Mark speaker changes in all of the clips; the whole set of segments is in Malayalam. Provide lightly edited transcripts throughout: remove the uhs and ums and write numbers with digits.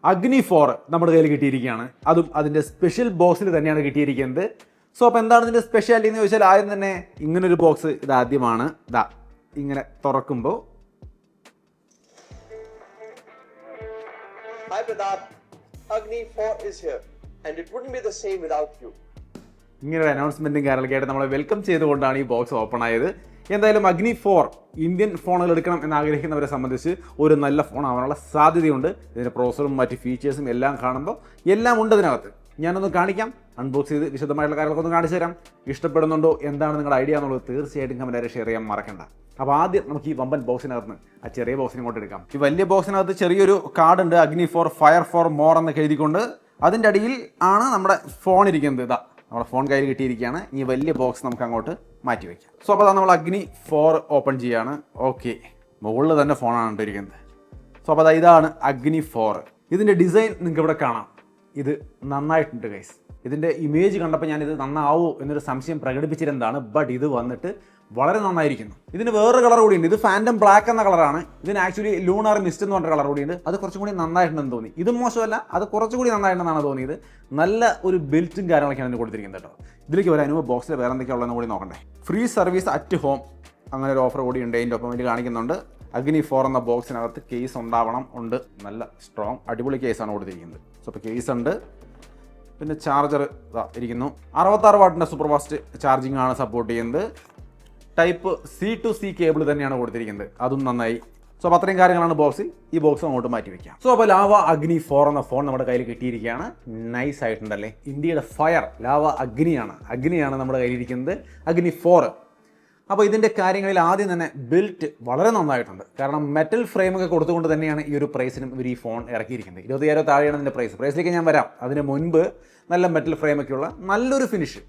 Speaker 1: അഗ്നി 4 നമ്മുടെ കയ്യിൽ കിട്ടിയിരിക്കുകയാണ്. അതും അതിൻ്റെ സ്പെഷ്യൽ ബോക്സിൽ തന്നെയാണ് കിട്ടിയിരിക്കുന്നത്. സോ അപ്പോൾ എന്താണ് ഇതിൻ്റെ സ്പെഷ്യാലിറ്റി എന്ന് ചോദിച്ചാൽ ആദ്യം തന്നെ ഇങ്ങനൊരു ബോക്സ് ഇതാദ്യമാണ്. ഇങ്ങനെ തുറക്കുമ്പോൾ
Speaker 2: Hi Pradap, Agni 4 is here and it wouldn't be the same without you.
Speaker 1: ഇങ്ങനെ ഒരു അനൗൺസ്മെൻറ്റും കാര്യങ്ങളൊക്കെ ആയിട്ട് നമ്മളെ വെൽക്കം ചെയ്തുകൊണ്ടാണ് ഈ ബോക്സ് ഓപ്പൺ ആയത്. എന്തായാലും അഗ്നി 4 ഇന്ത്യൻ ഫോണുകൾ എടുക്കണം എന്നാഗ്രഹിക്കുന്നവരെ സംബന്ധിച്ച് ഒരു നല്ല ഫോൺ ആവാനുള്ള സാധ്യതയുണ്ട്. ഇതിൻ്റെ പ്രോസറും മറ്റ് ഫീച്ചേഴ്സും എല്ലാം കാണുമ്പോൾ എല്ലാം ഉണ്ട് ഇതിനകത്ത്. ഞാനൊന്ന് കാണിക്കാം, അൺബോക്സ് ചെയ്ത് വിശദമായിട്ടുള്ള കാര്യങ്ങളൊക്കെ ഒന്ന് കാണിച്ചു തരാം. ഇഷ്ടപ്പെടുന്നുണ്ടോ, എന്താണ് നിങ്ങളുടെ ഐഡിയ എന്നുള്ളത് തീർച്ചയായിട്ടും കമൻറ്റായി ഷെയർ ചെയ്യാൻ മറക്കണ്ട. അപ്പോൾ ആദ്യം നമുക്ക് ഈ വമ്പൻ ബോക്സിനകത്ത് ആ ചെറിയ ബോക്സിനെ ഇങ്ങോട്ട് എടുക്കാം. ഈ വലിയ ബോക്സിനകത്ത് ചെറിയൊരു കാർഡ് ഉണ്ട്, അഗ്നി 4 ഫയർ ഫോർ മോർ എന്നൊക്കെ എഴുതിക്കൊണ്ട്. അതിൻ്റെ അടിയിൽ ആണ് നമ്മുടെ ഫോൺ ഇരിക്കുന്നത്. നമ്മുടെ ഫോൺ കയ്യിൽ കിട്ടിയിരിക്കുകയാണ്. ഈ വലിയ ബോക്സ് നമുക്ക് അങ്ങോട്ട് മാറ്റി വയ്ക്കാം. സോ അപ്പോൾ നമ്മൾ അഗ്നി 4 ഓപ്പൺ ചെയ്യുകയാണ്. ഓക്കെ, മുകളിൽ തന്നെ ഫോണാണ് ഇട്ടിരിക്കുന്നത്. സോ അപ്പോൾ ഇതാണ് അഗ്നി 4. ഇതിൻ്റെ ഡിസൈൻ നിങ്ങൾക്ക് ഇവിടെ കാണാം. ഇത് നന്നായിട്ടുണ്ട് ഗൈസ്. ഇതിൻ്റെ ഇമേജ് കണ്ടപ്പോൾ ഞാനിത് നന്നാവോ എന്നൊരു സംശയം പ്രകടിപ്പിച്ചിരുന്നതാണ്. ബട്ട് ഇത് വന്നിട്ട് വളരെ നന്നായിരിക്കുന്നു. ഇതിന് വേറൊരു കളർ കൂടിയുണ്ട്. ഇത് ഫാൻറ്റം ബ്ലാക്ക് എന്ന കളറാണ്. ഇതിന് ആക്ച്വലി ലൂണാർ മിസ്റ്റ് എന്ന് പറഞ്ഞ കളർ കൂടിയുണ്ട്. അത് കുറച്ചും കൂടി നന്നായിട്ടുണ്ടെന്ന് തോന്നി. ഇത് മോശമല്ല, അത് കുറച്ചുകൂടി നന്നായിട്ടുണ്ടെന്നാണ് തോന്നിയത്. നല്ല ഒരു ബെൽറ്റും കാര്യങ്ങളൊക്കെയാണ് ഇതിന് കൊടുത്തിരിക്കുന്നത് കേട്ടോ. ഇതിലേക്ക് വരാൻ ബോക്സിൽ വേറെ എന്തൊക്കെയാണ് ഉള്ളതെന്ന് കൂടി നോക്കണ്ടേ. ഫ്രീ സർവീസ് അറ്റ് ഹോം അങ്ങനെ ഒരു ഓഫർ കൂടി ഉണ്ട്. അതിൻ്റെ ഒപ്പം ഇതിൽ കാണിക്കുന്നുണ്ട്. അഗ്നി 4 എന്ന ബോക്സിനകത്ത് കേസ് ഉണ്ടാവണം, ഉണ്ട്. നല്ല സ്ട്രോങ് അടിപൊളി കേസാണ് കൊടുത്തിരിക്കുന്നത്. സോ അപ്പോൾ കേസ് ഉണ്ട്. പിന്നെ ചാർജർ ഇരിക്കുന്നു. 66 വാട്ടിൻ്റെ സൂപ്പർ ഫാസ്റ്റ് ചാർജിങ് ആണ് സപ്പോർട്ട് ചെയ്യുന്നത്. Type C to C cable തന്നെയാണ് കൊടുത്തിരിക്കുന്നത്. അതും നന്നായി. സോ അപ്പോൾ അത്രയും കാര്യങ്ങളാണ് ബോക്സിൽ. ഈ ബോക്സ് അങ്ങോട്ട് മാറ്റി വയ്ക്കാം. സോ അപ്പോൾ ലാവ അഗ്നി 4 എന്ന ഫോൺ നമ്മുടെ കയ്യിൽ കിട്ടിയിരിക്കുകയാണ്. നൈസ് ആയിട്ടുണ്ടല്ലേ. ഇന്ത്യയുടെ ഫയർ ലാവ അഗ്നിയാണ് നമ്മുടെ കയ്യിലിരിക്കുന്നത്. അഗ്നി 4. അപ്പോൾ ഇതിൻ്റെ കാര്യങ്ങളിൽ ആദ്യം തന്നെ ബിൽറ്റ് വളരെ നന്നായിട്ടുണ്ട്. കാരണം മെറ്റൽ ഫ്രെയിമൊക്കെ കൊടുത്തുകൊണ്ട് തന്നെയാണ് ഈ ഒരു പ്രൈസിനും ഇവർ ഈ ഫോൺ ഇറക്കിയിരിക്കുന്നത്. 20,000 താഴെയാണ് ഇതിൻ്റെ പ്രൈസിലേക്ക് ഞാൻ വരാം. അതിന് മുൻപ് നല്ല മെറ്റൽ ഫ്രെയിമൊക്കെയുള്ള നല്ലൊരു ഫിനിഷ്.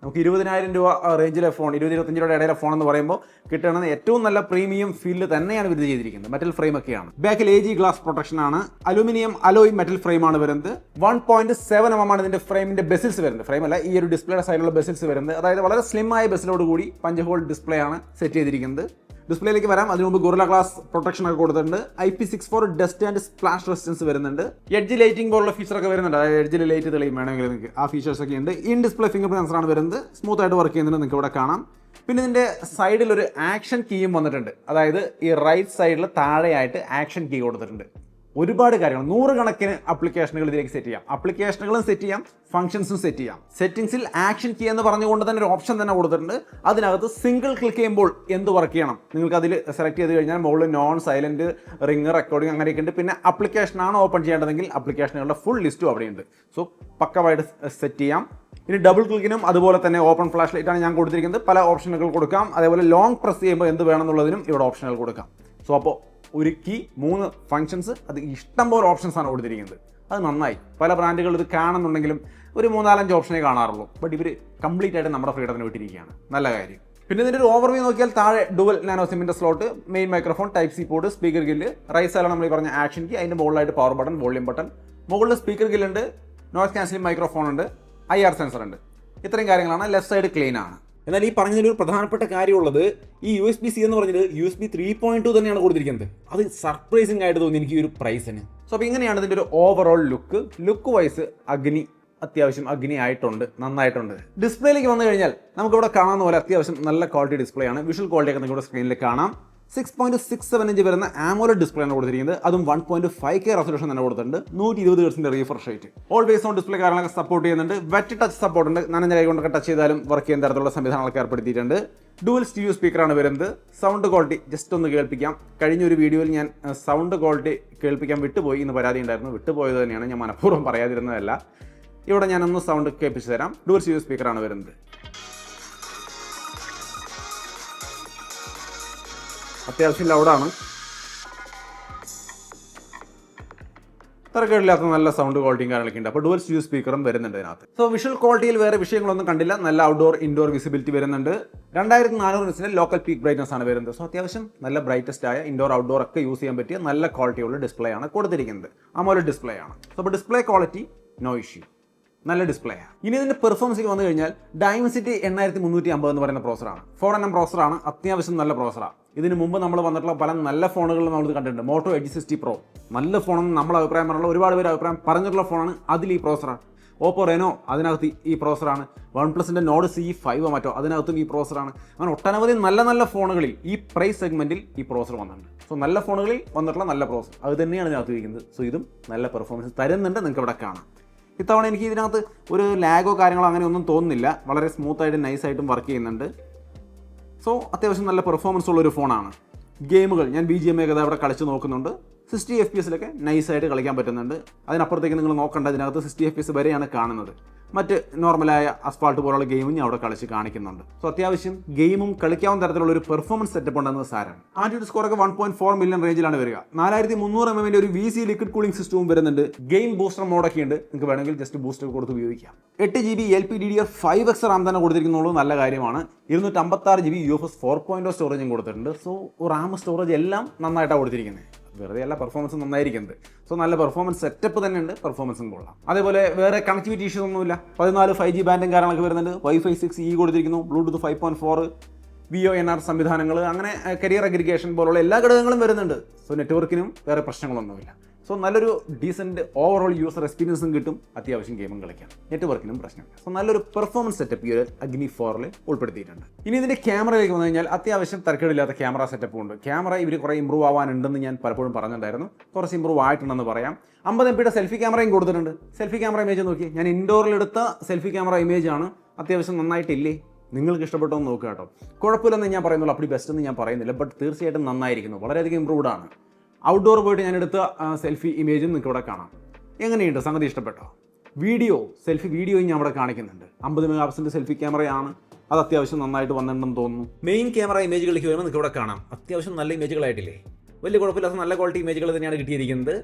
Speaker 1: നമുക്ക് 20,000 രൂപ റേഞ്ചിലെ ഫോൺ, 20-25 രൂപയുടെ ഇടയിലെ ഫോൺ എന്ന് പറയുമ്പോൾ കിട്ടുന്നത് ഏറ്റവും നല്ല പ്രീമിയം ഫീൽഡ് തന്നെയാണ് ഇത് ചെയ്തിരിക്കുന്നത്. മെറ്റൽ ഫ്രെയിം ഒക്കെയാണ്. ബാക്കിൽ AG ഗ്ലാസ് പ്രൊട്ടക്ഷൻ ആണ്. അലുമിനിയം അലോയ് മെറ്റൽ ഫ്രെയിം ആണ് വരുന്നത്. 1.7 mm ആണ് ഇതിന്റെ ഫ്രെയിമിന്റെ ബെസിൽസ് വരുന്നത്. ഫ്രെയിം അല്ല, ഈ ഒരു ഡിസ്പ്ലേയുടെ സൈഡിലുള്ള ബെസിൽസ് വരുന്നത്. അതായത് വളരെ സ്ലിം ആയ ബെസിലോട് കൂടി പഞ്ച് ഹോൾ ഡിസ്പ്ലേ ആണ് സെറ്റ് ചെയ്തിരിക്കുന്നത്. ഡിസ്പ്ലേയിലേക്ക് വരാം. അതിനു മുമ്പ് ഗൊറില്ല ഗ്ലാസ് പ്രൊട്ടക്ഷൻ ഒക്കെ കൊടുത്തിട്ടുണ്ട്. IP64 dust and splash resistance വരുന്നുണ്ട്. എഡ്ജ് ലൈറ്റിംഗ് പോലുള്ള ഫീച്ചർ ഒക്കെ വരുന്നുണ്ട്. അതായത് എഡ്ജിൽ ലൈറ്റ് തെളിയും വേണമെങ്കിൽ നിങ്ങൾക്ക് ആ ഫീച്ചേഴ്സ് ഒക്കെ ഉണ്ട്. ഇൻ ഡിസ്പ്ലേ ഫിംഗർ പ്രിന്റ് സെൻസറാണ് വരുന്നത്. സ്മൂത്ത് ആയിട്ട് വർക്ക് ചെയ്യുന്നത് നിങ്ങൾക്ക് ഇവിടെ കാണാം. പിന്നെ ഇതിന്റെ സൈഡിൽ ഒരു ആക്ഷൻ കീയും വന്നിട്ടുണ്ട്. അതായത് ഈ റൈറ്റ് സൈഡിൽ താഴെയായിട്ട് ആക്ഷൻ കീ കൊടുത്തിട്ടുണ്ട്. ഒരുപാട് കാര്യങ്ങൾ, 100 കണക്കിന് ആപ്ലിക്കേഷനുകൾ ഇതിലേക്ക് സെറ്റ് ചെയ്യാം. ആപ്ലിക്കേഷനുകളും സെറ്റ് ചെയ്യാം, ഫംഗ്ഷൻസും സെറ്റ് ചെയ്യാം. സെറ്റിംഗ്സിൽ ആക്ഷൻ കീ എന്ന് പറഞ്ഞുകൊണ്ട് തന്നെ ഒരു ഓപ്ഷൻ തന്നെ കൊടുത്തിട്ടുണ്ട്. അതിനകത്ത് സിംഗിൾ ക്ലിക്ക് ചെയ്യുമ്പോൾ എന്ത് വർക്ക് ചെയ്യണം നിങ്ങൾക്ക് അതിൽ സെലക്ട് ചെയ്ത് കഴിഞ്ഞാൽ മുകളിൽ നോൺ, സൈലന്റ്, റിംഗ്, റെക്കോർഡിംഗ് അങ്ങനെയൊക്കെ ഉണ്ട്. പിന്നെ ആപ്ലിക്കേഷനാണ് ഓപ്പൺ ചെയ്യേണ്ടതെങ്കിൽ ആപ്ലിക്കേഷനുകളുടെ ഫുൾ ലിസ്റ്റും അവിടെയുണ്ട്. സോ പക്കവായിട്ട് സെറ്റ് ചെയ്യാം. ഇനി ഡബിൾ ക്ലിക്കിനും അതുപോലെ തന്നെ ഓപ്പൺ ഫ്ലാഷ് ലൈറ്റാണ് ഞാൻ കൊടുത്തിരിക്കുന്നത്. പല ഓപ്ഷനുകൾ കൊടുക്കാം. അതേപോലെ ലോങ് പ്രസ് ചെയ്യുമ്പോൾ എന്ത് വേണമെന്നുള്ളതിനും ഇവിടെ ഓപ്ഷനുകൾ കൊടുക്കാം. സോ അപ്പോൾ ഒരു കീ, 3 ഫങ്ഷൻസ്, അത് ഇഷ്ടംപോലെ ഓപ്ഷൻസ് ആണ് കൊടുത്തിരിക്കുന്നത്. അത് നന്നായി. പല ബ്രാൻഡുകൾ ഇത് കാണുന്നുണ്ടെങ്കിലും ഒരു 3-4-5 ഓപ്ഷനേ കാണാറുള്ളൂ. ബട്ട് ഇവർ കംപ്ലീറ്റ് ആയിട്ട് നമ്മുടെ ഫ്രീഡത്തിന് വിട്ടിരിക്കുകയാണ്. നല്ല കാര്യം. പിന്നെ ഇതിൻ്റെ ഒരു ഓവർവ്യൂ നോക്കിയാൽ താഴെ ഡുവൽ നാനോ സിമ്മിൻ്റെ slot, main microphone, type C port, speaker grill, right സൈഡിലാണ് നമ്മൾ ഈ പറഞ്ഞ ആക്ഷൻ കീ, അതിൻ്റെ മുകളിലായിട്ട് പവർ ബട്ടൺ, വോളിയം ബട്ടൺ, മുകളിൽ സ്പീക്കർ ഗില്ലുണ്ട്, നോയ്സ് ക്യാൻസലിംഗ് മൈക്രോഫോൺ ഉണ്ട്, IR സെൻസർ ഉണ്ട്. ഇത്രയും കാര്യങ്ങളാണ്. ലെഫ്റ്റ് സൈഡ് ക്ലീൻ ആണ്. എന്നാൽ ഈ പറഞ്ഞതിലൊരു പ്രധാനപ്പെട്ട കാര്യമുള്ളത് ഈ USB-C എന്ന് പറഞ്ഞത് USB 3.2 തന്നെയാണ് കൊടുത്തിരിക്കുന്നത്. അത് സർപ്രൈസിംഗ് ആയിട്ട് തോന്നി എനിക്ക് ഈ ഒരു പ്രൈസിന്. സോ അപ്പോൾ ഇങ്ങനെയാണ് ഇതിൻ്റെ ഒരു ഓവറോൾ ലുക്ക് വൈസ് അഗ്നി അത്യാവശ്യം അഗ്നി ആയിട്ടുണ്ട്, നന്നായിട്ടുണ്ട്. ഡിസ്പ്ലേയിലേക്ക് വന്നു കഴിഞ്ഞാൽ നമുക്കിവിടെ കാണുന്ന പോലെ അത്യാവശ്യം നല്ല ക്വാളിറ്റി ഡിസ്പ്ലേ ആണ്. വിഷ്വൽ ക്വാളിറ്റി ഒക്കെ നിങ്ങൾക്ക് സ്ക്രീനിൽ കാണാം. 6.67 ഇഞ്ച് വരുന്ന AMOLED ഡിസ്പ്ലേ ആണ് കൊടുത്തിരിക്കുന്നത്. അതും 1.5K റെസൊല്യൂഷൻ തന്നെ കൊടുത്തിട്ടുണ്ട്. 120 Hz refresh rate. Always on display കാര്യങ്ങളൊക്കെ സപ്പോർട്ട് ചെയ്യുന്നുണ്ട്. വെറ്റ് ടച്ച് സപ്പോർട്ട് ഉണ്ട്. നനഞ്ഞ കൈ കൊണ്ടൊക്കെ ടച്ച് ചെയ്താലും വർക്ക് ചെയ്യുന്ന തരത്തിലുള്ള സംവിധാനങ്ങളൊക്കെ ഏർപ്പെടുത്തിയിട്ടുണ്ട്. ഡുവൽ സ്റ്റീരിയോ സ്പീക്കറാണ് വരുന്നത്. സൗണ്ട് ക്വാളിറ്റി ജസ്റ്റ് ഒന്ന് കേൾപ്പിക്കാം. കഴിഞ്ഞ ഒരു വീഡിയോയിൽ ഞാൻ സൗണ്ട് ക്വാളിറ്റി കേൾപ്പിക്കാൻ വിട്ടുപോയി എന്ന് പരാതി ഉണ്ടായിരുന്നു. വിട്ടുപോയത് തന്നെയാണ്, ഞാൻ മനഃപൂർവ്വം പറയാതിരുന്നതല്ല. ഇവിടെ ഞാനൊന്ന് സൗണ്ട് കേൾപ്പിച്ച് തരാം. ഡുവൽ സ്റ്റീരിയോ സ്പീക്കറാണ് വരുന്നത്. അത്യാവശ്യം ലൗഡാണ്. തരക്കേടില്ലാത്ത നല്ല സൗണ്ട് ക്വാളിറ്റിയും കാര്യങ്ങളൊക്കെ ഉണ്ട്. അപ്പോൾ ഡുവൽ സ്റ്റീരിയോ സ്പീക്കറും വരുന്നുണ്ട് ഇതിനകത്ത്. സോ വിഷ്വൽ ക്വാളിറ്റിയിൽ വേറെ വിഷയങ്ങളൊന്നും കണ്ടില്ല. നല്ല ഔട്ട്ഡോർ ഇൻഡോർ വിസിബിലിറ്റി വരുന്നുണ്ട്. 2400 നിറ്റ്സിന്റെ ലോക്കൽ പീക്ക് ബ്രൈറ്റ്നസ് ആണ് വരുന്നത്. സോ അത്യാവശ്യം നല്ല ബ്രൈറ്റസ്റ്റ് ആയ ഇൻഡോർ ഔട്ട്ഡോർ ഒക്കെ യൂസ് ചെയ്യാൻ പറ്റിയ നല്ല ക്വാളിറ്റിയുള്ള ഡിസ്പ്ലേ ആണ് കൊടുത്തിരിക്കുന്നത്. AMOLED ഡിസ്പ്ലേ ആണ്. സോ അപ്പോൾ ഡിസ്പ്ലേ ക്വാളിറ്റി നോ ഇഷ്യൂ. നല്ല ഡിസ്പ്ലേ ആണ്. ഇനി ഇതിൻ്റെ പെർഫോമൻസിലേക്ക് വന്നു കഴിഞ്ഞാൽ ഡൈമെൻസിറ്റി 8350 എന്ന് പറയുന്ന പ്രോസറാണ്. 4nm പ്രോസറാണ്, അത്യാവശ്യം നല്ല പ്രോസറാണ്. ഇതിന് മുമ്പ് നമ്മൾ വന്നിട്ടുള്ള പല നല്ല ഫോണുകളും നമ്മൾ കണ്ടിട്ടുണ്ട്. മോട്ടോ എഡ്ജ് 60 Pro നല്ല ഫോണെന്ന് നമ്മൾ അഭിപ്രായം പറഞ്ഞുള്ള ഒരുപാട് പേര് അഭിപ്രായം പറഞ്ഞിട്ടുള്ള ഫോണാണ്. അതിൽ ഈ പ്രോസറാണ്. ഓപ്പോ റെനോ അതിനകത്ത് ഈ പ്രോസറാണ്. വൺപ്ലസിൻ്റെ നോഡ് C5 മറ്റോ അതിനകത്തും ഈ പ്രോസറാണ്. അങ്ങനെ ഒട്ടനവധി നല്ല നല്ല ഫോണുകളിൽ ഈ പ്രൈസ് സെഗ്മെൻറ്റിൽ ഈ പ്രോസർ വന്നിട്ടുണ്ട്. സോ നല്ല ഫോണുകളിൽ വന്നിട്ടുള്ള നല്ല പ്രോസർ അത് തന്നെയാണ് ഇതിനകത്ത് ഇരിക്കുന്നത്. സോ ഇതും നല്ല പെർഫോമൻസ് തരുന്നുണ്ട്, നിങ്ങൾക്ക് ഇവിടെ കാണാം. ഇത്തവണ എനിക്ക് ഇതിനകത്ത് ഒരു ലാഗോ കാര്യങ്ങളോ അങ്ങനെ ഒന്നും തോന്നുന്നില്ല. വളരെ സ്മൂത്തായിട്ടും നൈസായിട്ടും വർക്ക് ചെയ്യുന്നുണ്ട്. സോ അത്യാവശ്യം നല്ല പെർഫോമൻസ് ഉള്ളൊരു ഫോണാണ്. ഗെയിമുകൾ ഞാൻ BGMI ഒക്കെ അവിടെ കളിച്ച് നോക്കുന്നുണ്ട്. 60 FPS നൈസായിട്ട് കളിക്കാൻ പറ്റുന്നുണ്ട്. അതിനപ്പുറത്തേക്ക് നിങ്ങൾ നോക്കേണ്ട, ഇതിനകത്ത് 60 FPS വരെയാണ് കാണുന്നത്. മറ്റ് നോർമലായ അസ്ഫാൾട്ട് പോലുള്ള ഗെയിമും ഞാൻ അവിടെ കളിച്ച് കാണിക്കുന്നുണ്ട്. സോ അത്യാവശ്യം ഗെയിമും കളിക്കാവുന്ന തരത്തിലുള്ള ഒരു പെർഫോമൻസ് സെറ്റപ്പ് ഉണ്ടെന്ന് സാരം. ആൻഡ്രോയിഡ് സ്കോറൊക്കെ 1.4 മില്യൺ റേഞ്ചിലാണ് വരിക. 4300 mm ഒരു VC ലിക്വിഡ് കൂളിംഗ് സിസ്റ്റവും വരുന്നുണ്ട്. ഗെയിം ബൂസ്റ്റർ മോഡൊക്കെ ഉണ്ട്, നിങ്ങൾക്ക് വേണമെങ്കിൽ ജസ്റ്റ് ബൂസ്റ്റർ കൊടുത്ത് ഉപയോഗിക്കാം. 8GB LPDDR5X റാം തന്നെ കൊടുത്തിരിക്കുന്നുള്ളൂ, നല്ല കാര്യമാണ്. 256GB UFS 4.0 സ്റ്റോറേജും കൊടുത്തിട്ടുണ്ട്. സോ റാം സ്റ്റോറേജ് എല്ലാം നന്നായിട്ടാണ് കൊടുത്തിരിക്കുന്നത്. വെറുതെ അല്ല, പെർഫോമൻസ് നന്നായിരിക്കുന്നത്. സോ നല്ല പെർഫോമൻസ് സെറ്റപ്പ് തന്നെയുണ്ട്, പെർഫോമൻസും കൊള്ളാം. അതേപോലെ വേറെ കണക്ടിവിറ്റി ഇഷ്യൂസ് ഒന്നുമില്ല. 14 5G ബാൻഡും കാര്യങ്ങളൊക്കെ വരുന്നുണ്ട്. Wi-Fi 6E കൊടുത്തിരിക്കുന്നു. ബ്ലൂടൂത്ത് 5.4, VoNR സംവിധാനങ്ങൾ, അങ്ങനെ കരിയർ അഗ്രിഗേഷൻ പോലുള്ള എല്ലാ ഘടകങ്ങളും വരുന്നുണ്ട്. സോ നെറ്റ്വർക്കിനും വേറെ പ്രശ്നങ്ങളൊന്നുമില്ല. സോ നല്ലൊരു ഡീസൻറ്റ് ഓവറോൾ യൂസർ എക്സ്പീരിയൻസും കിട്ടും. അത്യാവശ്യം ഗെയിമും കളിക്കാം, നെറ്റ്വർക്കിനും പ്രശ്നമില്ല. സോ നല്ലൊരു പെർഫോമൻസ് സെറ്റപ്പ് ഈ ഒരു അഗ്നി 4 ഉൾപ്പെടുത്തിയിട്ടുണ്ട്. ഇനി ഇതിൻ്റെ ക്യാമറയിലേക്ക് വന്നു കഴിഞ്ഞാൽ അത്യാവശ്യം തരക്കേടില്ലാത്ത ക്യാമറ സെറ്റപ്പും ഉണ്ട്. ക്യാമറ ഇവർ കുറേ ഇമ്പ്രൂവ് ആവാനുണ്ടെന്ന് ഞാൻ പലപ്പോഴും പറഞ്ഞിട്ടുണ്ടായിരുന്നു. കുറച്ച് ഇമ്പ്രൂവ് ആയിട്ടുണ്ടെന്ന് പറയാം. 50 MP സെൽഫി ക്യാമറയും കൊടുത്തിട്ടുണ്ട്. സെൽഫി ക്യാമറ ഇമേജ് നോക്കി, ഞാൻ ഇൻഡോറിലെടുത്ത സെൽഫി ക്യാമറ ഇമേജാണ്. അത്യാവശ്യം നന്നായിട്ടില്ലേ? നിങ്ങൾക്ക് ഇഷ്ടപ്പെട്ടോ എന്ന് നോക്കുക കേട്ടോ. കുഴപ്പമില്ലെന്ന് ഞാൻ പറയുന്നുള്ളൂ, അപ്പടി ബെസ്റ്റ് എന്ന് ഞാൻ പറയുന്നില്ല. ബട്ട് തീർച്ചയായിട്ടും നന്നായിരിക്കുന്നു, വളരെയധികം ഇമ്പ്രൂവ്ഡ് ആണ്. ഔട്ട്ഡോർ പോയിട്ട് ഞാൻ എടുത്ത സെൽഫി ഇമേജും നിങ്ങൾക്ക് ഇവിടെ കാണാം. എങ്ങനെയുണ്ട്? സംഗതി ഇഷ്ടപ്പെട്ടോ? സെൽഫി വീഡിയോയും ഞാൻ അവിടെ കാണിക്കുന്നുണ്ട്. 50 MP സെൽഫി ക്യാമറയാണ്. അത് അത്യാവശ്യം നന്നായിട്ട് വന്നിട്ടുണ്ടെന്ന് തോന്നുന്നു. മെയിൻ ക്യാമറ ഇമേജുകളിലേക്ക് വരുമ്പോൾ നിങ്ങൾക്ക് ഇവിടെ കാണാം. അത്യാവശ്യം നല്ല ഇമേജുകളായിട്ടില്ലേ? വലിയ കുഴപ്പമില്ലാത്ത നല്ല ക്വാളിറ്റി ഇമേജുകൾ തന്നെയാണ് കിട്ടിയിരിക്കുന്നത്.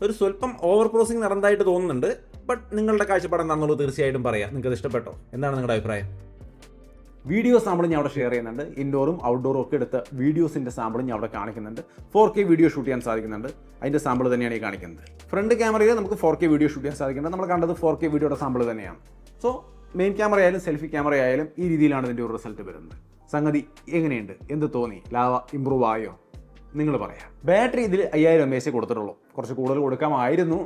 Speaker 1: ഒരു സ്വല്പം ഓവർ പ്രോസസിങ് നടന്നതായിട്ട് തോന്നുന്നുണ്ട്. ബട്ട് നിങ്ങളുടെ കാഴ്ചപ്പാട് എന്താണെന്നുള്ളത് തീർച്ചയായിട്ടും പറയാം. നിങ്ങൾക്ക് ഇഷ്ടപ്പെട്ടോ? എന്താണ് നിങ്ങളുടെ അഭിപ്രായം? വീഡിയോ സാമ്പിൾ ഞാൻ അവിടെ ഷെയർ ചെയ്യുന്നുണ്ട്. ഇൻഡോറും ഔട്ട്ഡോറും ഒക്കെ എടുത്ത വീഡിയോസിൻ്റെ സാമ്പിളും ഞാൻ അവിടെ കാണിക്കുന്നുണ്ട്. 4K വീഡിയോ ഷൂട്ട് ചെയ്യാൻ സാധിക്കുന്നുണ്ട്. അതിൻ്റെ സാമ്പിൾ തന്നെയാണ് ഈ കാണിക്കുന്നത്. ഫ്രണ്ട് ക്യാമറയിൽ നമുക്ക് 4K വീഡിയോ ഷൂട്ട് ചെയ്യാൻ സാധിക്കുന്നുണ്ട്. നമ്മൾ കണ്ടത് 4K വീഡിയോയുടെ സാമ്പിൾ തന്നെയാണ്. സോ മെയിൻ ക്യാമറ ആയാലും സെൽഫി ക്യാമറ ആയാലും ഈ രീതിയിലാണ് ഇതിൻ്റെ ഒരു റിസൾട്ട് വരുന്നത്. സംഗതി എങ്ങനെയുണ്ട്? എന്ത് തോന്നി? ഇമ്പ്രൂവ് ആയോ? നിങ്ങൾ പറയാം. ബാറ്ററി ഇതിൽ 5000 mAh കൊടുത്തിട്ടുള്ളൂ. കുറച്ച് കൂടുതൽ കൊടുക്കാമായിരുന്നു.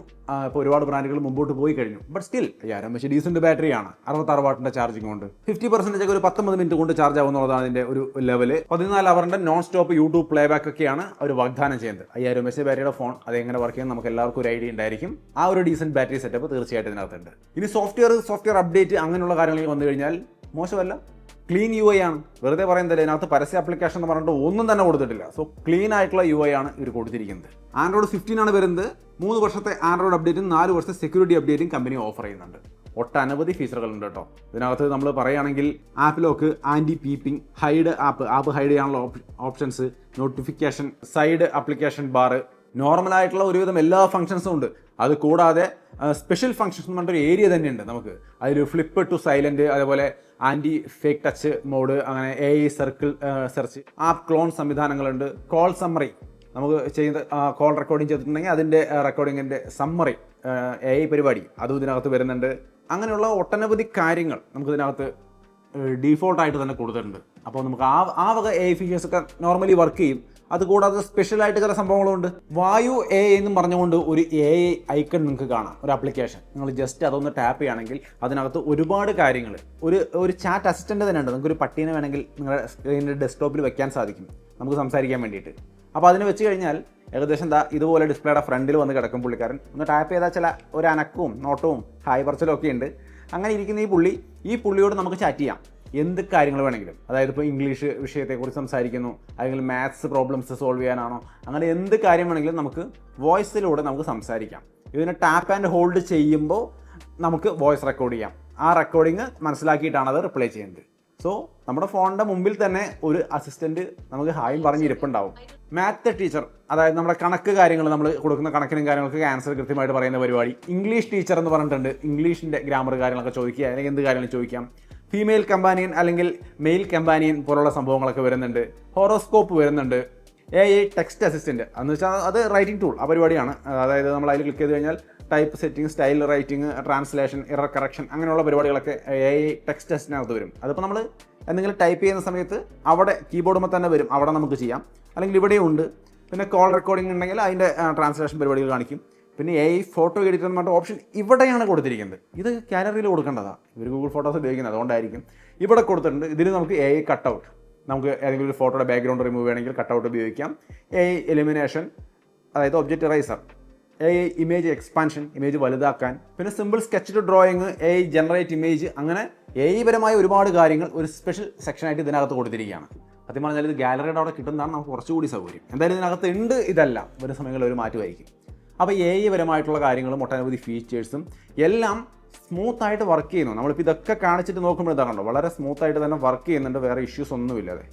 Speaker 1: ഇപ്പോൾ ഒരുപാട് ബ്രാൻഡുകൾ മുമ്പോട്ട് പോയി കഴിഞ്ഞു. ബട്ട് സ്റ്റിൽ 5000 mAh ഡീസൻറ്റ് ബാറ്ററിയാണ്. 66 വാട്ടിൻ്റെ ചാർജിങ് കൊണ്ട് 50% ഒരു 19 മിനിറ്റ് കൊണ്ട് ചാർജ് ആവുന്നുള്ളതാണ് അതിൻ്റെ ഒരു ലെവല്. 14 അവറിൻ്റെ non stop YouTube playback ഒക്കെയാണ് അവർ വാഗ്ദാനം ചെയ്യുന്നത്. 5000 mAh ബാറ്ററിയുടെ ഫോൺ അതെങ്ങനെ വർക്ക് ചെയ്യുന്നത് നമുക്ക് എല്ലാവർക്കും ഒരു ഐഡിയ ഉണ്ടായിരിക്കും. ആ ഒരു ഡീസൻറ്റ് ബാറ്ററി സെറ്റപ്പ് തീർച്ചയായിട്ടും ഇതിനകത്തുണ്ട്. ഇനി സോഫ്റ്റ്വെയർ അപ്ഡേറ്റ് അങ്ങനെയുള്ള കാര്യങ്ങളിൽ വന്നു കഴിഞ്ഞാൽ മോശമല്ല. ക്ലീൻ UI ആണ്. വെറുതെ പറയുന്നില്ല, ഇതിനകത്ത് പരസ്യ ആപ്ലിക്കേഷൻ എന്ന് പറഞ്ഞിട്ട് ഒന്നും തന്നെ കൊടുത്തിട്ടില്ല. സോ ക്ലീൻ ആയിട്ടുള്ള UI ആണ് ഇവർ കൊടുത്തിരിക്കുന്നത്. ആൻഡ്രോയിഡ് 15 ആണ് വരുന്നത്. 3 വർഷത്തെ ആൻഡ്രോയിഡ് അപ്ഡേറ്റും 4 വർഷത്തെ സെക്യൂരിറ്റി അപ്ഡേറ്റും കമ്പനി ഓഫർ ചെയ്യുന്നുണ്ട്. ഒട്ടനവധി ഫീച്ചറുകളുണ്ട് കേട്ടോ. ഇതിനകത്ത് നമ്മൾ പറയുകയാണെങ്കിൽ app lock, anti peeping, hide app hide ചെയ്യാനുള്ള options, notification, side application bar, നോർമലായിട്ടുള്ള ഒരുവിധം എല്ലാ ഫംഗ്ഷൻസും ഉണ്ട്. അത് കൂടാതെ സ്പെഷ്യൽ ഫംഗ്ഷൻസ് എന്ന് പറഞ്ഞൊരു ഏരിയ തന്നെയുണ്ട് നമുക്ക്. അതിൽ ഫ്ലിപ്പ് ടു സൈലൻറ്റ്, അതേപോലെ ആൻറ്റി ഫേക്ക് ടച്ച് മോഡ്, അങ്ങനെ AI circle search, app clone സംവിധാനങ്ങളുണ്ട്. കോൾ സമ്മറി, നമുക്ക് ചെയ്യുന്ന കോൾ റെക്കോർഡിങ് ചെയ്തിട്ടുണ്ടെങ്കിൽ അതിൻ്റെ റെക്കോർഡിങ്ങിൻ്റെ സമ്മറി AI പരിപാടി അതും ഇതിനകത്ത് വരുന്നുണ്ട്. അങ്ങനെയുള്ള ഒട്ടനവധി കാര്യങ്ങൾ നമുക്കിതിനകത്ത് ഡീഫോൾട്ടായിട്ട് തന്നെ കൊടുത്തിട്ടുണ്ട്. അപ്പോൾ നമുക്ക് ആ വക AI ഫീച്ചേഴ്സ് ഒക്കെ നോർമലി വർക്ക് ചെയ്യും. അതുകൂടാതെ സ്പെഷ്യലായിട്ട് ചില സംഭവങ്ങളുണ്ട്. വായു AI എന്നും പറഞ്ഞുകൊണ്ട് ഒരു AI ഐക്കൺ നിങ്ങൾക്ക് കാണാം, ഒരു ആപ്ലിക്കേഷൻ. നിങ്ങൾ ജസ്റ്റ് അതൊന്ന് ടാപ്പ് ചെയ്യുകയാണെങ്കിൽ അതിനകത്ത് ഒരുപാട് കാര്യങ്ങൾ, ഒരു ചാറ്റ് അസിസ്റ്റൻ്റ് തന്നെ ഉണ്ട്. നിങ്ങൾക്കൊരു പട്ടീനെ വേണമെങ്കിൽ നിങ്ങളുടെ സ്ക്രീനിൻ്റെ ഡെസ്ക്ടോപ്പിൽ വെക്കാൻ സാധിക്കും നമുക്ക് സംസാരിക്കാൻ വേണ്ടിയിട്ട്. അപ്പോൾ അതിന് വെച്ച് കഴിഞ്ഞാൽ ഏകദേശം ഇതുപോലെ ഡിസ്പ്ലേയുടെ ഫ്രണ്ടിൽ വന്ന് കിടക്കും പുള്ളിക്കാരൻ. ഒന്ന് ടാപ്പ് ചെയ്താൽ ചില ഒരു അനക്കവും നോട്ടവും ഹായ് പറച്ചിലും ഒക്കെ ഉണ്ട്. അങ്ങനെ ഇരിക്കുന്ന ഈ പുള്ളിയോട് നമുക്ക് ചാറ്റ് ചെയ്യാം എന്ത് കാര്യങ്ങൾ വേണമെങ്കിലും. അതായത് ഇപ്പോൾ ഇംഗ്ലീഷ് വിഷയത്തെക്കുറിച്ച് സംസാരിക്കുന്നു, അല്ലെങ്കിൽ മാത്സ് പ്രോബ്ലംസ് സോൾവ് ചെയ്യാനാണോ, അങ്ങനെ എന്ത് കാര്യം വേണമെങ്കിലും നമുക്ക് വോയിസിലൂടെ നമുക്ക് സംസാരിക്കാം. ഇതിനെ ടാപ്പ് ആൻഡ് ഹോൾഡ് ചെയ്യുമ്പോൾ നമുക്ക് വോയിസ് റെക്കോർഡ് ചെയ്യാം. ആ റെക്കോർഡിങ് മനസ്സിലാക്കിയിട്ടാണ് അത് റിപ്ലൈ ചെയ്യുന്നത്. സോ നമ്മുടെ ഫോണിൻ്റെ മുമ്പിൽ തന്നെ ഒരു അസിസ്റ്റൻറ്റ് നമുക്ക് ഹായും പറഞ്ഞിരിപ്പുണ്ടാവും. മാത്ത് ടീച്ചർ, അതായത് നമ്മുടെ കണക്ക് കാര്യങ്ങൾ, നമ്മൾ കൊടുക്കുന്ന കണക്കിനും കാര്യങ്ങൾക്ക് ആൻസർ കൃത്യമായിട്ട് പറയുന്ന പരിപാടി. ഇംഗ്ലീഷ് ടീച്ചർ എന്ന് പറഞ്ഞിട്ടുണ്ട്. ഇംഗ്ലീഷിൻ്റെ ഗ്രാമർ കാര്യങ്ങളൊക്കെ ചോദിക്കുക, അല്ലെങ്കിൽ എന്ത് കാര്യങ്ങളും ചോദിക്കാം. ഫീമെയിൽ കമ്പാനിയൻ അല്ലെങ്കിൽ മെയിൽ കമ്പാനിയൻ പോലുള്ള സംഭവങ്ങളൊക്കെ വരുന്നുണ്ട്. ഹോറോസ്കോപ്പ് വരുന്നുണ്ട്. AI ടെക്സ്റ്റ് അസിസ്റ്റൻറ്റ് എന്ന് വെച്ചാൽ അത് റൈറ്റിംഗ് ടൂൾ, ആ പരിപാടിയാണ്. അതായത് നമ്മൾ അതിൽ ക്ലിക്ക് ചെയ്ത് കഴിഞ്ഞാൽ type setting, style writing, translation, error correction അങ്ങനെയുള്ള പരിപാടികളൊക്കെ AI ടെക്സ്റ്റ് ടെസ്റ്റിനകത്ത് വരും. അതിപ്പോൾ നമ്മൾ എന്തെങ്കിലും ടൈപ്പ് ചെയ്യുന്ന സമയത്ത് അവിടെ കീബോർഡുമ്പോൾ തന്നെ വരും, അവിടെ നമുക്ക് ചെയ്യാം. അല്ലെങ്കിൽ ഇവിടെയും ഉണ്ട്. പിന്നെ കോൾ റെക്കോർഡിംഗ് ഉണ്ടെങ്കിൽ അതിൻ്റെ ട്രാൻസ്ലേഷൻ പരിപാടികൾ കാണിക്കും. പിന്നെ AI ഫോട്ടോ എഡിറ്റർ എന്ന് പറഞ്ഞ ഓപ്ഷൻ ഇവിടെയാണ് കൊടുത്തിരിക്കുന്നത്. ഇത് ഗാലറിയിൽ കൊടുക്കേണ്ടതാണ്. ഇവർ ഗൂഗിൾ ഫോട്ടോസ് ഉപയോഗിക്കുന്നത്, അതുകൊണ്ടായിരിക്കും ഇവിടെ കൊടുത്തിട്ടുണ്ട്. ഇതിൽ നമുക്ക് AI കട്ടൗട്ട്, നമുക്ക് ഏതെങ്കിലും ഒരു ഫോട്ടോയുടെ ബാക്ക്ഗ്രൗണ്ട് റിമൂവ് ചെയ്യണമെങ്കിൽ കട്ടൗട്ട് ഉപയോഗിക്കാം. AI എലിമിനേഷൻ, അതായത് object eraser, AI image expansion, image വലുതാക്കാൻ, പിന്നെ simple sketch to drawing, AI generate image, അങ്ങനെ AI പരമായ ഒരുപാട് കാര്യങ്ങൾ ഒരു സ്പെഷ്യൽ സെക്ഷനായിട്ട് ഇതിനകത്ത് കൊടുത്തിരിക്കുകയാണ്. സത്യം പറഞ്ഞാൽ ഇത് ഗാലറിയുടെ അവിടെ കിട്ടുന്നതാണ് നമുക്ക് കുറച്ചുകൂടി സൗകര്യം. എന്തായാലും ഇതിനകത്ത് ഉണ്ട്, ഇതല്ല വരും സമയങ്ങളിൽ ഒരു മാറ്റമായിരിക്കും. അപ്പോൾ AI പരമായിട്ടുള്ള കാര്യങ്ങളും ഒട്ടനവധി ഫീച്ചേഴ്സും എല്ലാം സ്മൂത്തായിട്ട് വർക്ക് ചെയ്യുന്നു. നമ്മളിപ്പോൾ ഇതൊക്കെ കാണിച്ചിട്ട് നോക്കുമ്പോൾ ഇതാണല്ലോ, വളരെ സ്മൂത്തായിട്ട് തന്നെ വർക്ക് ചെയ്യുന്നുണ്ട്. വേറെ ഇഷ്യൂസ് ഒന്നുമില്ലാതെ,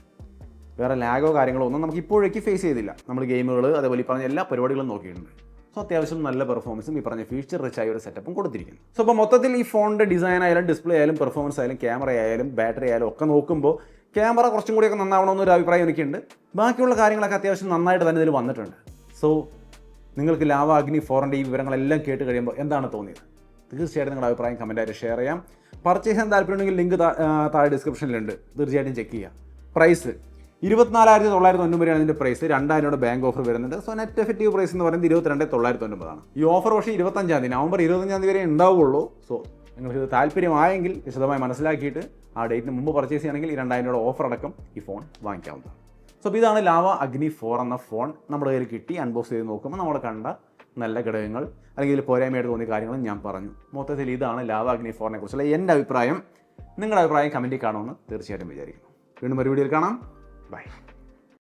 Speaker 1: വേറെ ലാഗോ കാര്യങ്ങളോ ഒന്നും നമുക്ക് ഇപ്പോഴേക്ക് ഫേസ് ചെയ്തില്ല. നമ്മൾ ഗെയിമുകൾ അതേപോലെ ഈ പറഞ്ഞ എല്ലാ പരിപാടികളും നോക്കിയിട്ടുണ്ട്. സോ അത്യാവശ്യം നല്ല പെർഫോമൻസും ഈ പറഞ്ഞ ഫീച്ചർ റിച്ച് ആയ ഒരു സെറ്റപ്പും കൊടുത്തിരിക്കുന്നു. സോ അപ്പോൾ മൊത്തത്തിൽ ഈ ഫോണിൻ്റെ ഡിസൈൻ ആയാലും ഡിസ്പ്ലേ ആയാലും പെർഫോമൻസ് ആയാലും ക്യാമറ ആയാലും ബാറ്ററി ആയാലും ഒക്കെ നോക്കുമ്പോൾ ക്യാമറ കുറച്ചും കൂടിയൊക്കെ നന്നാവണമെന്നൊരു അഭിപ്രായം എനിക്കുണ്ട്. ബാക്കിയുള്ള കാര്യങ്ങളൊക്കെ അത്യാവശ്യം നന്നായിട്ട് തന്നെ ഇതിൽ വന്നിട്ടുണ്ട്. സോ നിങ്ങൾക്ക് ലാവ അഗ്നി 4ൻ്റെ ഈ വിവരങ്ങളെല്ലാം കേട്ട് കഴിയുമ്പോൾ എന്താണ് തോന്നിയത്? തീർച്ചയായിട്ടും നിങ്ങളുടെ അഭിപ്രായം കമൻറ്റായിട്ട് ഷെയർ ചെയ്യാം. പർച്ചേസ് ചെയ്യാൻ താല്പര്യമുണ്ടെങ്കിൽ ലിങ്ക് താഴെ ഡിസ്ക്രിപ്ഷനിലുണ്ട്, തീർച്ചയായിട്ടും ചെക്ക് ചെയ്യുക. പ്രൈസ് 24,990 ഇതിൻ്റെ പ്രൈസ്. 2000 ബാങ്ക് ഓഫർ വരുന്നുണ്ട്. സോ നെറ്റ് എഫക്റ്റീവ് പ്രൈസ് എന്ന് പറയുന്നത് 22,990 ഈ ഓഫർ പക്ഷേ 25-ാം തീയതി, നവംബർ 25-ാം തീയതി വരെ ഉണ്ടാവുകയുള്ളൂ. സോ നിങ്ങൾക്ക് ഇത് താല്പര്യമായെങ്കിൽ വിശദമായി മനസ്സിലാക്കിയിട്ട് ആ ഡേറ്റിന് മുമ്പ് പർച്ചേസ് ചെയ്യുകയാണെങ്കിൽ ഈ 2000 ഓഫർ അടക്കം ഈ ഫോൺ വാങ്ങിക്കാവുന്നതാണ്. സോ അപ്പോൾ ഇതാണ് ലാവ അഗ്നി 4 എന്ന ഫോൺ നമ്മുടെ കയ്യിൽ കിട്ടി. അൺബോക്സ് ചെയ്ത് നോക്കുമ്പോൾ നമ്മൾ കണ്ട നല്ല ഘടകങ്ങൾ അല്ലെങ്കിൽ പോരായ്മയായിട്ട് തോന്നിയ കാര്യങ്ങളും ഞാൻ പറഞ്ഞു. മൊത്തത്തിൽ ഇതാണ് ലാവ അഗ്നി 4നെ കുറിച്ചുള്ള എൻ്റെ അഭിപ്രായം. നിങ്ങളുടെ അഭിപ്രായം കമൻറ്റിൽ കാണുമെന്ന് തീർച്ചയായിട്ടും വിചാരിക്കുന്നു. വീണ്ടും ഒരു വീഡിയോയിൽ കാണാം. ബൈ.